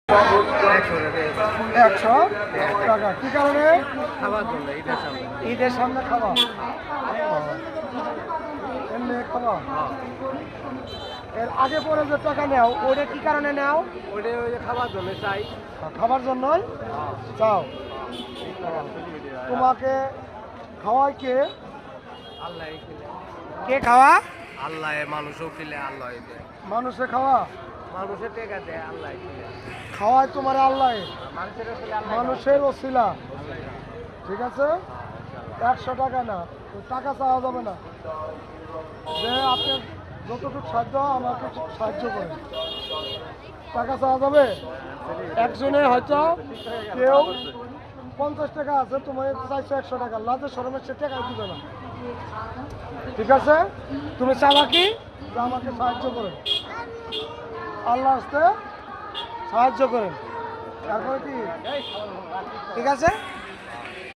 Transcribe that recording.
100 টাকা। কি কারণে? খাবার জন্য ঈদের সামনে খাওয়া, এমনি খাওয়া। এর আগে পরে যে টাকা নেও ওটা কি কারণে নেও? ওইটা ওই যে খাবার জন্য চাই। খাবার জন্যই চাও। তোমাকে খাওয়ায় কে? আল্লাহ কে খাওয়া? আল্লাহ মানুষও খেলে আল্লাহ দেয়, মানুষে খাওয়া, মানুষের টেকা দেয় আল্লাহ খেলে। খাওয়ায় তোমার আল্লাহ, মানুষের আসলে আল্লাহ মানুষের ওসিলা। ঠিক আছে, 100 টাকা না, তো টাকা চাওয়া যাবে না। যে আপনার যতটুকু সাহায্য আমাকে একটু সাহায্য করেন, টাকা চাওয়া যাবে। একজনে হয়তো কেউ 50 টাকা আছে, তোমার চাইছো 100 টাকা, লাজে শরমের সে টাকা দিবে না। ঠিক আছে, তুমি চাওয়া কি যে আমাকে সাহায্য করেন, আল্লাহ আসতে সাহায্য করেন, তারপরে কি? ঠিক আছে।